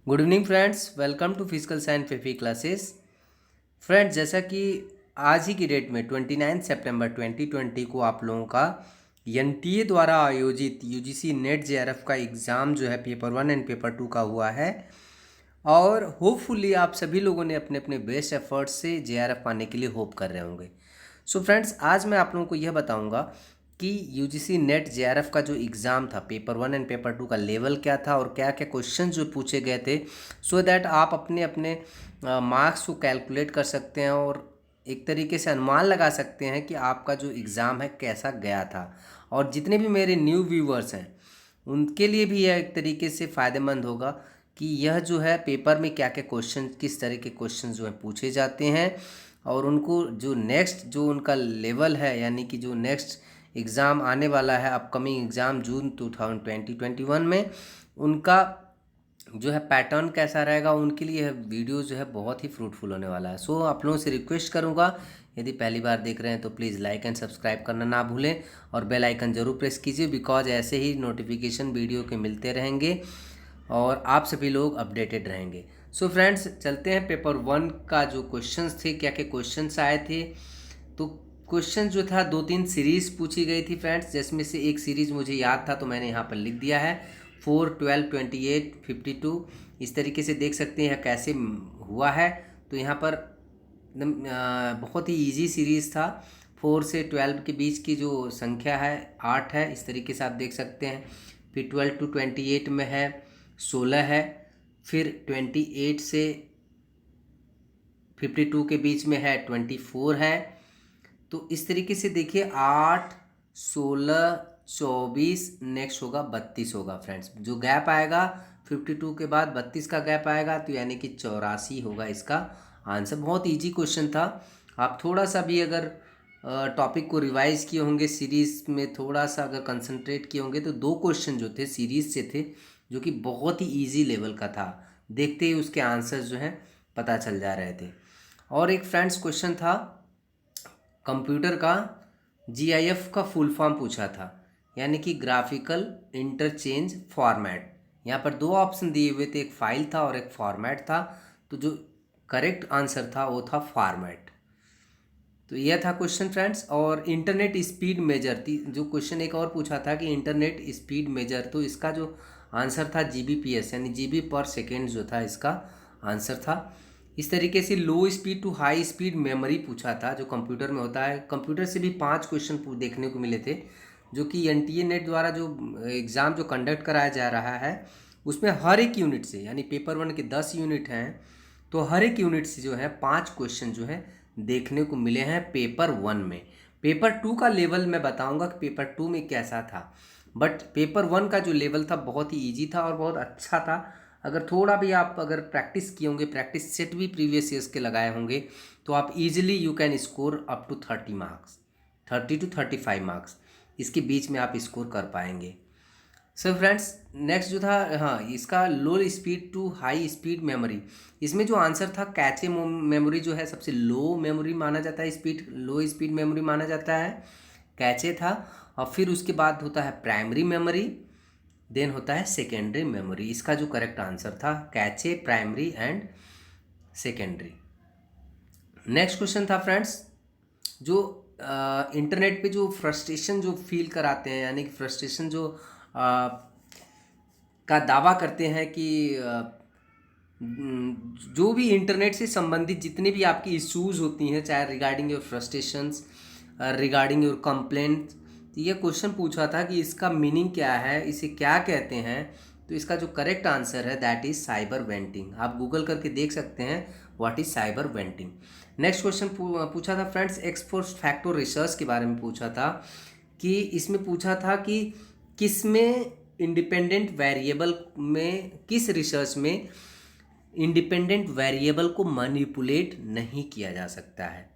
Good evening friends, welcome to physical science PP classes. Friends, जैसा कि आज ही की डेट में 29 सितंबर 2020 को आप लोगों का एनटीए द्वारा आयोजित यूजीसी नेट जेआरएफ का एग्ज़ाम जो है पेपर 1 एंड पेपर 2 का हुआ है। और होपफुली आप सभी लोगों ने अपने अपने बेस्ट एफर्ट्स से जेआरएफ पाने के लिए होप कर रहे होंगे। सो फ्रेंड्स, आज मैं आप लोगों को यह बताऊंगा कि यूजीसी नेट जेआरएफ का जो एग्ज़ाम था पेपर 1 एंड पेपर 2 का लेवल क्या था और क्या क्या क्वेश्चन जो पूछे गए थे, सो दैट आप अपने अपने मार्क्स को कैलकुलेट कर सकते हैं और एक तरीके से अनुमान लगा सकते हैं कि आपका जो एग्ज़ाम है कैसा गया था। और जितने भी मेरे न्यू व्यूवर्स हैं उनके लिए भी यह एक तरीके से फ़ायदेमंद होगा कि यह जो है पेपर में क्या क्या क्वेश्चन, किस तरह के क्वेश्चन जो है पूछे जाते हैं और उनको जो नेक्स्ट जो उनका लेवल है, यानी कि जो नेक्स्ट एग्ज़ाम आने वाला है, अपकमिंग एग्ज़ाम जून 2021 में, उनका जो है पैटर्न कैसा रहेगा, उनके लिए यह वीडियो जो है बहुत ही फ्रूटफुल होने वाला है। सो आप लोगों से रिक्वेस्ट करूंगा, यदि पहली बार देख रहे हैं तो प्लीज़ लाइक एंड सब्सक्राइब करना ना भूलें और बेल आइकन ज़रूर प्रेस कीजिए, बिकॉज ऐसे ही नोटिफिकेशन वीडियो के मिलते रहेंगे और आप सभी लोग अपडेटेड रहेंगे। सो फ्रेंड्स, चलते हैं पेपर 1 का जो क्वेश्चंस थे, क्या क्या क्वेश्चंस आए थे। तो क्वेश्चन जो था 2-3 सीरीज़ पूछी गई थी फ्रेंड्स, जिसमें से एक सीरीज़ मुझे याद था तो मैंने यहाँ पर लिख दिया है। 4, 12, 28, 52 इस तरीके से देख सकते हैं कैसे हुआ है। तो यहाँ पर एकदम बहुत ही इजी सीरीज़ था। 4 से 12 के बीच की जो संख्या है 8 है, इस तरीके से आप देख सकते हैं। फिर 12 to 28 में है 16 है। फिर 28 से 52 के बीच में है 24 है। तो इस तरीके से देखिए 8, 16, 24, नेक्स्ट होगा 32 होगा फ्रेंड्स। जो गैप आएगा 52 के बाद 32 का गैप आएगा, तो यानी कि 84 होगा इसका आंसर। बहुत इजी क्वेश्चन था। आप थोड़ा सा भी अगर टॉपिक को रिवाइज किए होंगे, सीरीज में थोड़ा सा अगर कंसंट्रेट किए होंगे, तो 2 क्वेश्चन जो थे सीरीज से थे जो कि बहुत ही इजी लेवल का था। देखते ही उसके आंसर्स जो हैं पता चल जा रहे थे। और एक फ्रेंड्स क्वेश्चन था कंप्यूटर का, जीआईएफ का फुल फॉर्म पूछा था, यानी कि ग्राफिकल इंटरचेंज फॉर्मेट। यहाँ पर 2 ऑप्शन दिए हुए थे, एक फाइल था और एक फॉर्मेट था। तो जो करेक्ट आंसर था वो था फॉर्मेट। तो यह था क्वेश्चन फ्रेंड्स। और इंटरनेट स्पीड मेजर थी, जो क्वेश्चन एक और पूछा था कि इंटरनेट स्पीड मेजर, तो इसका जो आंसर था जीबीपीएस, यानी जीबी पर सेकेंड जो था इसका आंसर था। इस तरीके से low speed to high speed memory पूछा था, जो कंप्यूटर में होता है। कंप्यूटर से भी 5 क्वेश्चन देखने को मिले थे, जो कि एनटीए नेट द्वारा जो एग्ज़ाम जो कंडक्ट कराया जा रहा है उसमें हर एक यूनिट से, यानी पेपर 1 के 10 यूनिट हैं, तो हर एक यूनिट से जो है 5 क्वेश्चन जो है देखने को मिले हैं पेपर 1 में। पेपर 2 का लेवल मैं बताऊंगा कि पेपर 2 में कैसा था, बट पेपर 1 का जो लेवल था बहुत ही ईजी था और बहुत अच्छा था। अगर थोड़ा भी आप अगर प्रैक्टिस किए होंगे, प्रैक्टिस सेट भी प्रीवियस ईयर्स के लगाए होंगे, तो आप easily you can score up to 30 marks, 30 to 35 marks इसके बीच में आप स्कोर कर पाएंगे। सो फ्रेंड्स, नेक्स्ट जो था, हाँ, इसका low speed to high speed memory, इसमें जो आंसर था कैचे मेमोरी जो है सबसे लो मेमोरी माना जाता है, स्पीड लो स्पीड मेमोरी माना जाता है, कैचे था। और फिर उसके बाद होता है प्राइमरी मेमोरी, देन होता है सेकेंडरी मेमोरी। इसका जो करेक्ट आंसर था cache, primary and secondary. Next question था फ्रेंड्स, जो इंटरनेट पे जो फ्रस्ट्रेशन जो फील कराते हैं, यानी कि फ्रस्ट्रेशन जो का दावा करते हैं कि जो भी इंटरनेट से संबंधित जितनी भी आपकी इश्यूज होती हैं, चाहे regarding your frustrations, regarding your complaint, तो ये क्वेश्चन पूछा था कि इसका मीनिंग क्या है, इसे क्या कहते हैं। तो इसका जो करेक्ट आंसर है दैट इज साइबर वेंटिंग। आप गूगल करके देख सकते हैं what is cyber venting. Next question पूछा था friends ex post facto research के बारे में पूछा था, कि इसमें पूछा था कि किस में इंडिपेंडेंट वेरिएबल में, किस रिसर्च में इंडिपेंडेंट वेरिएबल को मैनिपुलेट नहीं किया जा सकता है,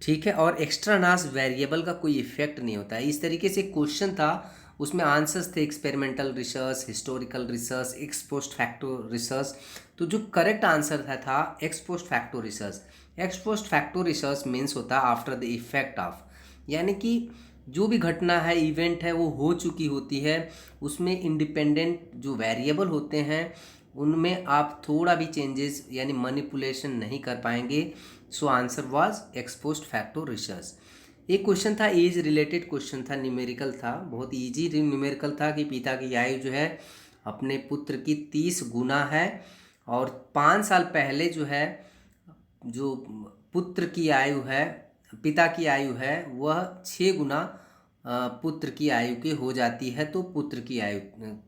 ठीक है, और एक्स्ट्रानास वेरिएबल का कोई इफेक्ट नहीं होता है। इस तरीके से क्वेश्चन था, उसमें आंसर्स थे experimental research, historical research, x post facto research. तो जो करेक्ट आंसर था x post facto research. X post facto research means होता है आफ्टर द इफेक्ट ऑफ, यानी कि जो भी घटना है, इवेंट है, वो हो चुकी होती है, उसमें इंडिपेंडेंट जो वेरिएबल होते हैं उनमें आप थोड़ा भी चेंजेस यानी मैनिपुलेशन नहीं कर पाएंगे। So answer was x post facto research. एक क्वेश्चन था, एज रिलेटेड क्वेश्चन था, न्यूमेरिकल था, बहुत इजी न्यूमेरिकल था कि पिता की आयु जो है अपने पुत्र की 30 गुना है, और 5 साल पहले जो है जो पुत्र की आयु है, पिता की आयु है, वह 6 गुना पुत्र की आयु की हो जाती है। तो पुत्र की आयु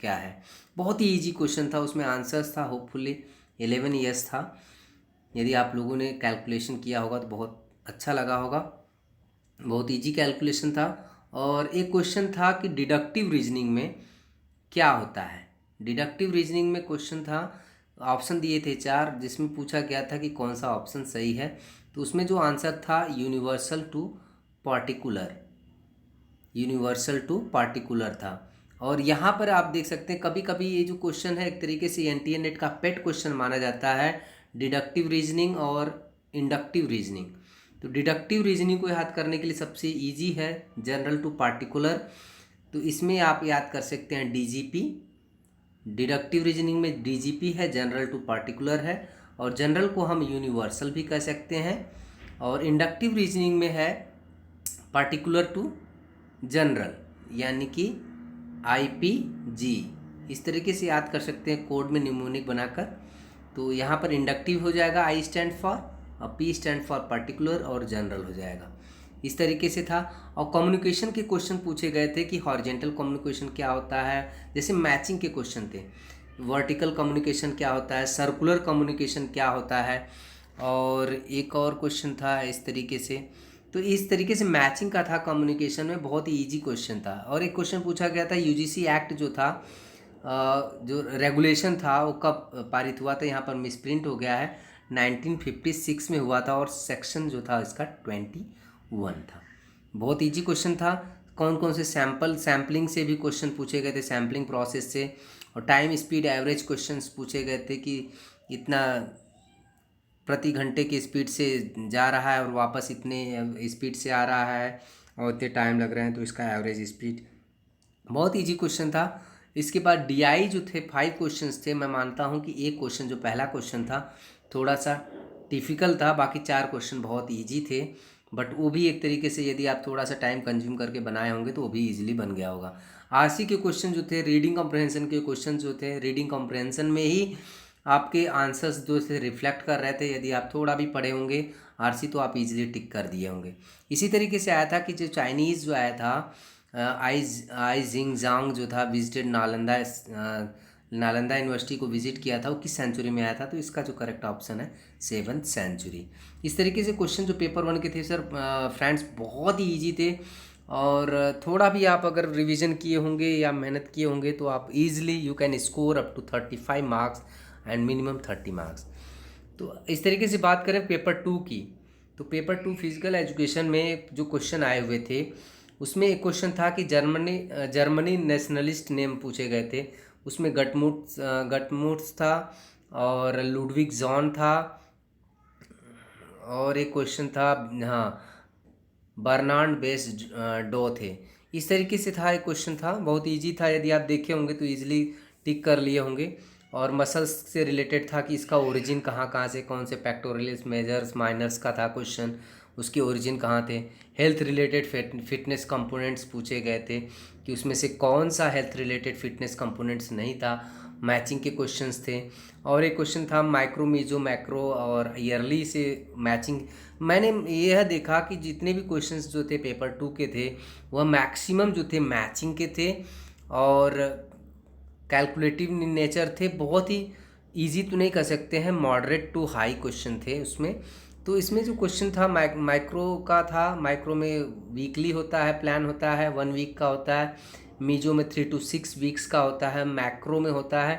क्या है? बहुत ही इजी क्वेश्चन था, उसमें आंसर्स था होपफुली 11 ईयर्स था। यदि आप लोगों ने कैलकुलेशन किया होगा तो बहुत अच्छा लगा होगा, बहुत इजी कैलकुलेशन था। और एक क्वेश्चन था कि डिडक्टिव रीजनिंग में क्या होता है। डिडक्टिव रीजनिंग में क्वेश्चन था, ऑप्शन दिए थे 4, जिसमें पूछा गया था कि कौन सा ऑप्शन सही है। तो उसमें जो आंसर था universal to particular, universal to particular था। और यहाँ पर आप देख सकते हैं कभी कभी ये जो क्वेश्चन है एक तरीके से एनटीए नेट का पेट क्वेश्चन माना जाता है, डिडक्टिव रीजनिंग और इंडक्टिव रीजनिंग। तो डिडक्टिव रीजनिंग को याद करने के लिए सबसे इजी है जनरल टू पार्टिकुलर। तो इसमें आप याद कर सकते हैं डीजीपी। डिडक्टिव रीजनिंग में डीजीपी है, जनरल टू पार्टिकुलर है, और जनरल को हम यूनिवर्सल भी कह सकते हैं। और इंडक्टिव रीजनिंग में है पार्टिकुलर टू जनरल, यानी कि आईपीजी। इस तरीके से याद कर सकते हैं कोड में निमोनिक बनाकर। तो यहाँ पर इंडक्टिव हो जाएगा, आई स्टैंड फॉर, और पी स्टैंड फॉर पार्टिकुलर, और जनरल हो जाएगा। इस तरीके से था। और कम्युनिकेशन के क्वेश्चन पूछे गए थे कि हॉरिजेंटल कम्युनिकेशन क्या होता है, जैसे मैचिंग के क्वेश्चन थे। वर्टिकल कम्युनिकेशन क्या होता है, सर्कुलर कम्युनिकेशन क्या होता है, और एक और क्वेश्चन था इस तरीके से। तो इस तरीके से मैचिंग का था कम्युनिकेशन में, बहुत ही इजी क्वेश्चन था। और एक क्वेश्चन पूछा गया था यूजीसी एक्ट जो था, जो रेगुलेशन था वो कब पारित हुआ था, यहाँ पर मिसप्रिंट हो गया है, 1956 में हुआ था, और सेक्शन जो था इसका 21 था। बहुत इजी क्वेश्चन था। कौन कौन से सैम्पलिंग से भी क्वेश्चन पूछे गए थे, सैम्पलिंग प्रोसेस से, और टाइम स्पीड एवरेज क्वेश्चंस पूछे गए थे कि इतना प्रति घंटे की स्पीड से जा रहा है और वापस इतने स्पीड से आ रहा है और इतने टाइम लग रहे हैं, तो इसका एवरेज स्पीड। बहुत इजी क्वेश्चन था। इसके बाद डीआई जो थे 5 क्वेश्चंस थे। मैं मानता हूं कि एक क्वेश्चन जो पहला क्वेश्चन था थोड़ा सा डिफ़िकल्ट था, बाकी 4 क्वेश्चन बहुत इजी थे। बट वो भी एक तरीके से यदि आप थोड़ा सा टाइम कंज्यूम करके बनाए होंगे तो वो भी इजीली बन गया होगा। आरसी के क्वेश्चन जो थे, रीडिंग कॉम्प्रहेंशन के क्वेश्चन जो थे, रीडिंग कॉम्प्रहेंशन में ही आपके आंसर्स जो से रिफ्लेक्ट कर रहे थे। यदि आप थोड़ा भी पढ़े होंगे आरसी तो आप इजीली टिक कर दिए होंगे। इसी तरीके से आया था कि जो चाइनीज़ जो आया था आई जिंगजांग जो था, विजिटेड नालंदा यूनिवर्सिटी को विजिट किया था, वो किस सेंचुरी में आया था? तो इसका जो करेक्ट ऑप्शन है 7th सेंचुरी। इस तरीके से क्वेश्चन जो पेपर 1 के थे सर फ्रेंड्स बहुत ही ईजी थे, और थोड़ा भी आप अगर रिवीजन किए होंगे या मेहनत किए होंगे तो आप easily you can score up to 35 marks and minimum 30 marks. तो इस तरीके से बात करें पेपर 2 की, तो पेपर 2 फिजिकल एजुकेशन में जो क्वेश्चन आए हुए थे उसमें एक क्वेश्चन था कि जर्मनी नेशनलिस्ट नेम पूछे गए थे। उसमें गटमुट्स था और लुडविग जॉन था, और एक क्वेश्चन था हाँ बर्नार्ड बेस डो थे। इस तरीके से था, एक क्वेश्चन था, बहुत इजी था, यदि आप देखे होंगे तो इजीली टिक कर लिए होंगे। और मसल्स से रिलेटेड था कि इसका ओरिजिन कहाँ से, कौन से पेक्टोरियल्स मेजर्स माइनर्स का था क्वेश्चन, उसके ओरिजिन कहाँ थे। हेल्थ रिलेटेड फिटनेस कंपोनेंट्स पूछे गए थे कि उसमें से कौन सा हेल्थ रिलेटेड फिटनेस कंपोनेंट्स नहीं था। मैचिंग के क्वेश्चंस थे। और एक क्वेश्चन था माइक्रो मीजो मैक्रो और ईयरली से मैचिंग। मैंने यह देखा कि जितने भी क्वेश्चंस जो थे पेपर 2 के थे वह मैक्सिमम जो थे मैचिंग के थे और कैलकुलेटिव नेचर थे। बहुत ही इजी तो नहीं कह सकते हैं, मॉडरेट टू हाई क्वेश्चन थे उसमें। तो इसमें जो क्वेश्चन था माइक्रो का था। माइक्रो में वीकली होता है, प्लान होता है, 1 वीक का होता है। मीजो में 3 to 6 वीक्स का होता है। मैक्रो में होता है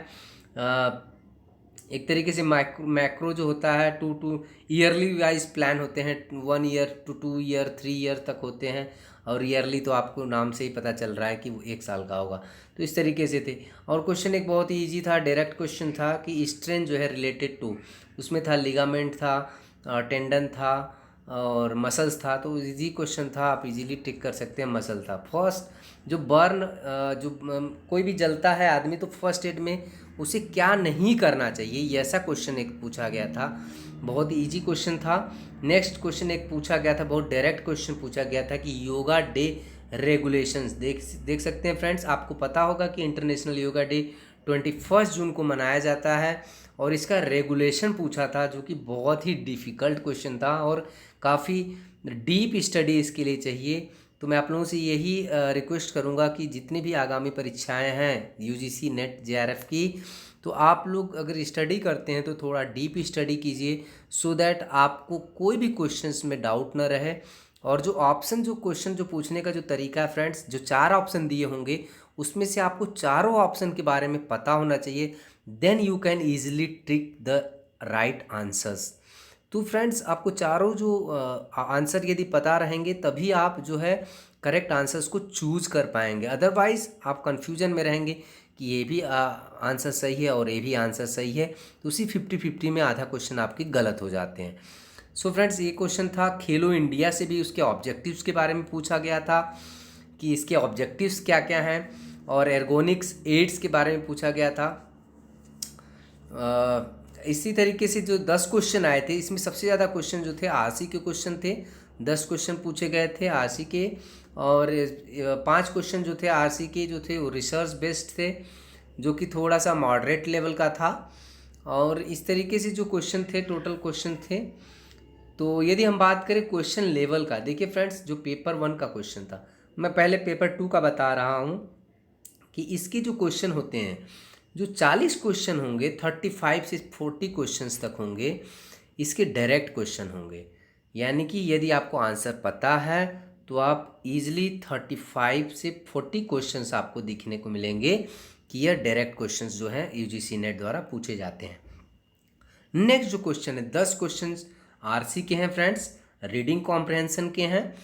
एक तरीके से मैक्रो जो होता है 2 to ईयरली वाइज प्लान होते हैं, 1 ईयर to 2 ईयर 3 ईयर तक होते हैं। और ईयरली तो आपको नाम से ही पता चल रहा है कि वो 1 साल का होगा। तो इस तरीके से थे। और क्वेश्चन एक बहुत ही ईजी था, डायरेक्ट क्वेश्चन था कि स्ट्रेन जो है रिलेटेड टू, उसमें था लिगामेंट था, टेंडन था और मसल्स था। तो इजी क्वेश्चन था, आप इजीली टिक कर सकते हैं। मसल था फर्स्ट जो बर्न, जो कोई भी जलता है आदमी तो फर्स्ट एड में उसे क्या नहीं करना चाहिए, ये ऐसा क्वेश्चन एक पूछा गया था। बहुत इजी क्वेश्चन था। नेक्स्ट क्वेश्चन एक पूछा गया था, बहुत डायरेक्ट क्वेश्चन पूछा गया था कि योगा डे रेगुलेशंस। देख सकते हैं फ्रेंड्स, आपको पता होगा कि इंटरनेशनल योगा डे 21 जून को मनाया जाता है, और इसका रेगुलेशन पूछा था, जो कि बहुत ही डिफ़िकल्ट क्वेश्चन था और काफ़ी डीप स्टडी इसके लिए चाहिए। तो मैं आप लोगों से यही रिक्वेस्ट करूंगा कि जितनी भी आगामी परीक्षाएं हैं यूजीसी नेट जेआरएफ की, तो आप लोग अगर स्टडी करते हैं तो थोड़ा डीप स्टडी कीजिए, सो दैट आपको कोई भी क्वेश्चंस में डाउट ना रहे। और जो क्वेश्चन जो पूछने का जो तरीका है फ्रेंड्स, जो 4 ऑप्शन दिए होंगे उसमें से आपको चारों ऑप्शन के बारे में पता होना चाहिए, then you can easily trick the right answers. तो फ्रेंड्स, आपको चारों जो आंसर यदि पता रहेंगे तभी आप जो है करेक्ट आंसर्स को चूज कर पाएंगे, अदरवाइज आप कंफ्यूजन में रहेंगे कि ये भी आंसर सही है और ये भी आंसर सही है, तो उसी 50-50 में आधा क्वेश्चन आपके गलत हो जाते हैं। सो फ्रेंड्स, ये क्वेश्चन था खेलो इंडिया से भी उसके ऑब्जेक्टिव्स के बारे में पूछा गया था कि इसके ऑब्जेक्टिव्स क्या क्या हैं, और एर्गोनिक्स एड्स के बारे में पूछा गया था। इसी तरीके से जो 10 क्वेश्चन आए थे, इसमें सबसे ज़्यादा क्वेश्चन जो थे आरसी के क्वेश्चन थे। 10 क्वेश्चन पूछे गए थे आरसी के, और 5 क्वेश्चन जो थे आरसी के जो थे वो रिसर्च बेस्ड थे, जो कि थोड़ा सा मॉडरेट लेवल का था। और इस तरीके से जो क्वेश्चन थे, टोटल क्वेश्चन थे। तो यदि हम बात करें क्वेश्चन लेवल का, देखिए फ्रेंड्स, जो पेपर 1 का क्वेश्चन था, मैं पहले पेपर 2 का बता रहा हूँ कि इसके जो क्वेश्चन होते हैं, जो 40 क्वेश्चन होंगे, 35 से 40 क्वेश्चंस तक होंगे, इसके डायरेक्ट क्वेश्चन होंगे। यानी कि यदि आपको आंसर पता है तो आप इजीली 35 से 40 क्वेश्चंस आपको दिखने को मिलेंगे कि यह डायरेक्ट क्वेश्चंस जो हैं यूजीसी नेट द्वारा पूछे जाते हैं। नेक्स्ट जो क्वेश्चन है, 10 क्वेश्चंस आरसी के हैं फ्रेंड्स, रीडिंग कॉम्प्रहेंशन के हैं।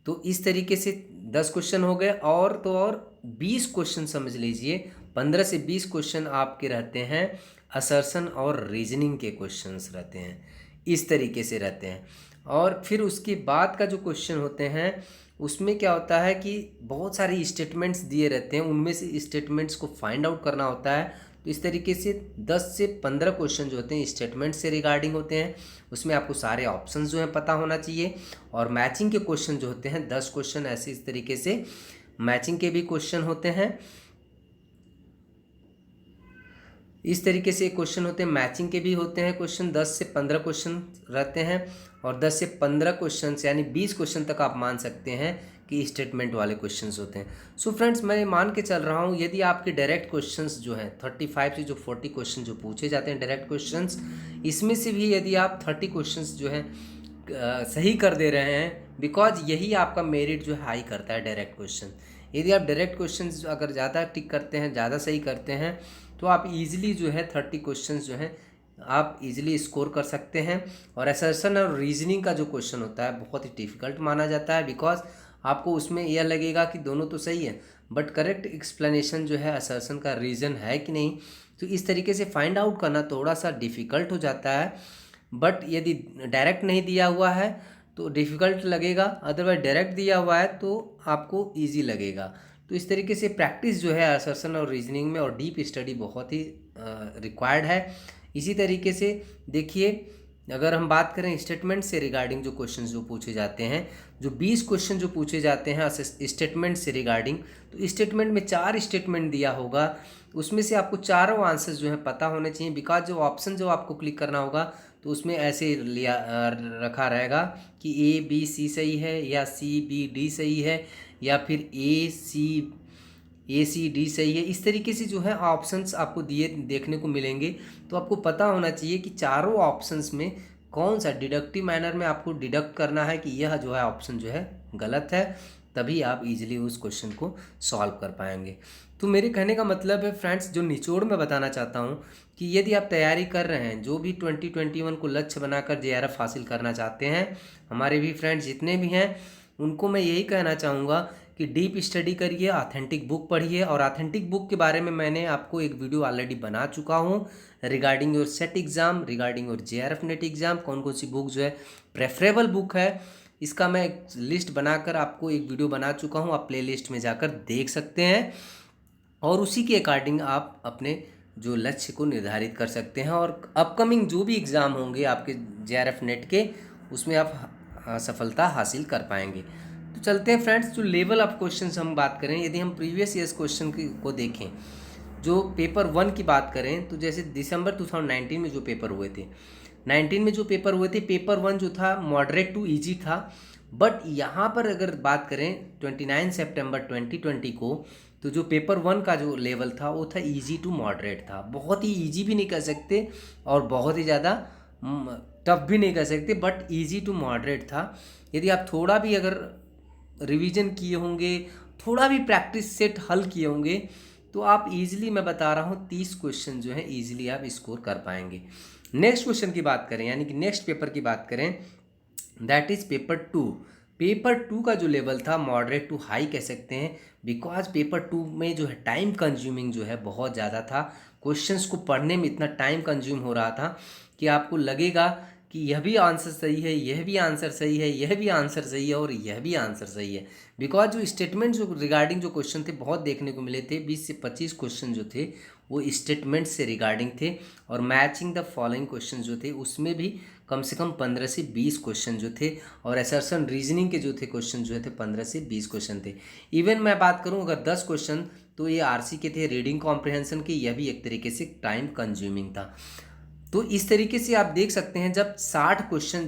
तो इस तरीके से 10 क्वेश्चन हो गए, और तो और 20 क्वेश्चन समझ लीजिए, 15 से 20 क्वेश्चन आपके रहते हैं असर्शन और रीजनिंग के क्वेश्चंस रहते हैं, इस तरीके से रहते हैं। और फिर उसके बाद का जो क्वेश्चन होते हैं उसमें क्या होता है कि बहुत सारी स्टेटमेंट्स दिए रहते हैं, उनमें से स्टेटमेंट्स को फाइंड आउट करना होता है। तो इस तरीके से 10 से 15 क्वेश्चन जो होते हैं स्टेटमेंट से रिगार्डिंग होते हैं, उसमें आपको सारे ऑप्शंस जो हैं पता होना चाहिए। और मैचिंग के क्वेश्चन जो होते हैं 10 क्वेश्चन ऐसे इस तरीके से मैचिंग के भी क्वेश्चन होते हैं, इस तरीके से क्वेश्चन होते हैं, मैचिंग के भी होते हैं क्वेश्चन। 10 से 15 क्वेश्चन रहते हैं, और 10 से 15 क्वेश्चन यानी 20 क्वेश्चन तक आप मान सकते हैं कि स्टेटमेंट वाले क्वेश्चंस होते हैं। सो फ्रेंड्स, मैं मान के चल रहा हूँ यदि आपके डायरेक्ट क्वेश्चंस जो हैं 35 से जो 40 क्वेश्चन जो पूछे जाते हैं डायरेक्ट क्वेश्चंस, इसमें से भी यदि आप 30 क्वेश्चंस जो हैं सही कर दे रहे हैं, बिकॉज यही आपका मेरिट जो है हाई करता है डायरेक्ट क्वेश्चन। यदि आप डायरेक्ट क्वेश्चन अगर ज़्यादा टिक करते हैं, ज़्यादा सही करते हैं, तो आप इजीली जो है 30 क्वेश्चंस जो हैं आप इजीली स्कोर कर सकते हैं। और असर्शन और रीजनिंग का जो क्वेश्चन होता है बहुत ही डिफ़िकल्ट माना जाता है, बिकॉज आपको उसमें यह लगेगा कि दोनों तो सही है, बट करेक्ट एक्सप्लेनेशन जो है असर्शन का रीज़न है कि नहीं, तो इस तरीके से फाइंड आउट करना थोड़ा सा डिफ़िकल्ट हो जाता है। बट यदि डायरेक्ट नहीं दिया हुआ है तो डिफ़िकल्ट लगेगा, अदरवाइज डायरेक्ट दिया हुआ है तो आपको ईजी लगेगा। तो इस तरीके से प्रैक्टिस जो है असर्शन और रीजनिंग में और डीप स्टडी बहुत ही रिक्वायर्ड है। इसी तरीके से देखिए, अगर हम बात करें स्टेटमेंट से रिगार्डिंग जो क्वेश्चंस जो पूछे जाते हैं, जो 20 क्वेश्चन जो पूछे जाते हैं स्टेटमेंट से रिगार्डिंग, तो स्टेटमेंट में 4 स्टेटमेंट दिया होगा, उसमें से आपको चारों आंसर्स जो है पता होने चाहिए, बिकॉज जो ऑप्शन जो आपको क्लिक करना होगा तो उसमें ऐसे लिया रखा रहेगा कि ABC सही है, या CBD सही है, या फिर ACD सही है। इस तरीके से जो है ऑप्शंस आपको दिए देखने को मिलेंगे। तो आपको पता होना चाहिए कि चारों ऑप्शंस में कौन सा डिडक्टिव मैनर में आपको डिडक्ट करना है कि यह जो है ऑप्शन जो है गलत है, तभी आप इजीली उस क्वेश्चन को सॉल्व कर पाएंगे। तो मेरे कहने का मतलब है फ्रेंड्स, जो निचोड़ में बताना चाहता हूँ कि यदि आप तैयारी कर रहे हैं, जो भी 2021 को लक्ष्य बनाकर JRF हासिल करना चाहते हैं, हमारे भी फ्रेंड्स जितने भी हैं, उनको मैं यही कहना चाहूँगा कि डीप स्टडी करिए, ऑथेंटिक बुक पढ़िए। और ऑथेंटिक बुक के बारे में मैंने आपको एक वीडियो ऑलरेडी बना चुका हूँ regarding your set exam, regarding your JRF net exam, कौन कौन सी बुक जो है प्रेफरेबल बुक है, इसका मैं एक लिस्ट बनाकर आपको एक वीडियो बना चुका हूँ, आप प्ले लिस्ट में जाकर देख सकते हैं, और उसी के अकॉर्डिंग आप अपने जो लक्ष्य को निर्धारित कर सकते हैं और अपकमिंग जो भी एग्ज़ाम होंगे आपके JRF नेट के, उसमें आप सफलता हासिल कर पाएंगे। तो चलते हैं फ्रेंड्स, जो लेवल ऑफ क्वेश्चन हम बात करें, यदि हम प्रीवियस ईयर्स क्वेश्चन को देखें, जो पेपर 1 की बात करें, तो जैसे दिसंबर 2019 में जो पेपर हुए थे, 19 में जो पेपर हुए थे, पेपर 1 जो था मॉडरेट टू ईजी था। बट यहाँ पर अगर बात करें 29 सितंबर 2020 को, तो जो पेपर 1 का जो लेवल था वो था ईजी टू मॉडरेट था। बहुत ही ईजी भी नहीं कह सकते और बहुत ही ज़्यादा टफ भी नहीं कह सकते, बट ईजी टू मॉडरेट था। यदि आप थोड़ा भी अगर रिवीजन किए होंगे, थोड़ा भी प्रैक्टिस सेट हल किए होंगे, तो आप इजीली, मैं बता रहा हूँ 30 क्वेश्चन जो है इजीली आप स्कोर कर पाएंगे। नेक्स्ट क्वेश्चन की बात करें, यानी कि नेक्स्ट पेपर की बात करें, दैट इज़ पेपर 2। पेपर 2 का जो लेवल था मॉडरेट टू हाई कह सकते हैं, बिकॉज पेपर 2 में जो है टाइम कंज्यूमिंग जो है बहुत ज़्यादा था। क्वेश्चंस को पढ़ने में इतना टाइम कंज्यूम हो रहा था कि आपको लगेगा कि यह भी आंसर सही है, यह भी आंसर सही है, यह भी आंसर सही है और यह भी आंसर सही है। बिकॉज जो स्टेटमेंट जो रिगार्डिंग जो क्वेश्चन थे बहुत देखने को मिले थे, 20 से 25 क्वेश्चन जो थे वो स्टेटमेंट से रिगार्डिंग थे, और मैचिंग द फॉलोइंग क्वेश्चन जो थे उसमें भी कम से कम 15 से 20 क्वेश्चन जो थे, और असर्शन रीजनिंग के जो थे क्वेश्चन जो थे 15 से 20 क्वेश्चन थे। इवन मैं बात करूं अगर 10 क्वेश्चन, तो ये RC के थे, रीडिंग कॉम्प्रिहेंशन के, यह भी एक तरीके से टाइम कंज्यूमिंग था। तो इस तरीके से आप देख सकते हैं जब 60 क्वेश्चन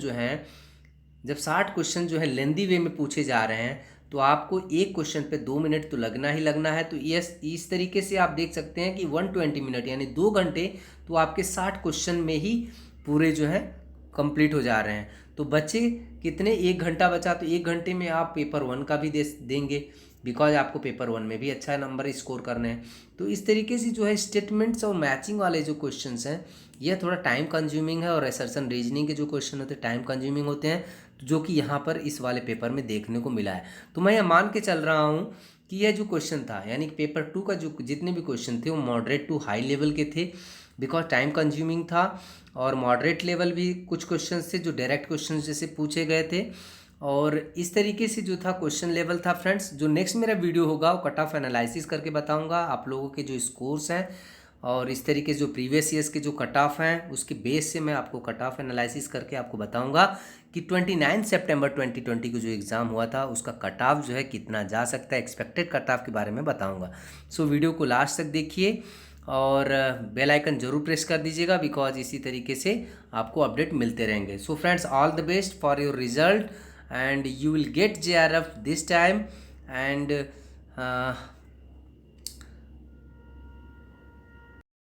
जो है लेंदी वे में पूछे जा रहे हैं, तो आपको एक क्वेश्चन पे 2 मिनट तो लगना ही लगना है। तो इस तरीके से आप देख सकते हैं कि 120 मिनट यानी 2 घंटे तो आपके 60 क्वेश्चन में ही पूरे जो है कंप्लीट हो जा रहे हैं। तो बच्चे कितने, 1 घंटा बचा, तो 1 घंटे में आप पेपर 1 का भी देंगे, बिकॉज आपको पेपर 1 में भी अच्छा नंबर स्कोर करने हैं। तो इस तरीके से जो है स्टेटमेंट्स और मैचिंग वाले जो क्वेश्चंस हैं यह थोड़ा टाइम कंज्यूमिंग है, और असर्शन रीजनिंग के जो क्वेश्चन होते हैं टाइम कंज्यूमिंग होते हैं, जो कि यहाँ पर इस वाले पेपर में देखने को मिला है। तो मैं यह मान के चल रहा हूँ कि यह जो क्वेश्चन था, यानी कि पेपर 2 का जो जितने भी क्वेश्चन थे वो मॉडरेट टू हाई लेवल के थे, बिकॉज टाइम कंज्यूमिंग था, और मॉडरेट लेवल भी कुछ क्वेश्चन थे जो डायरेक्ट क्वेश्चन जैसे पूछे गए थे, और इस तरीके से जो था क्वेश्चन लेवल था। फ्रेंड्स, जो नेक्स्ट मेरा वीडियो होगा वो कट ऑफ एनालिसिस करके बताऊंगा आप लोगों के जो स्कोर्स हैं, और इस तरीके से जो प्रीवियस ईयर्स के जो कट ऑफ हैं उसके बेस से मैं आपको कट ऑफ एनालिसिस करके आपको बताऊंगा कि 29 सितंबर 2020 को जो एग्ज़ाम हुआ था उसका कट ऑफ जो है कितना जा सकता है, एक्सपेक्टेड कट ऑफ के बारे में बताऊंगा। सो वीडियो को लास्ट तक देखिए और बेल आइकन जरूर प्रेस कर दीजिएगा, बिकॉज इसी तरीके से आपको अपडेट मिलते रहेंगे। So friends, all the best for your result and you will get JRF this time, and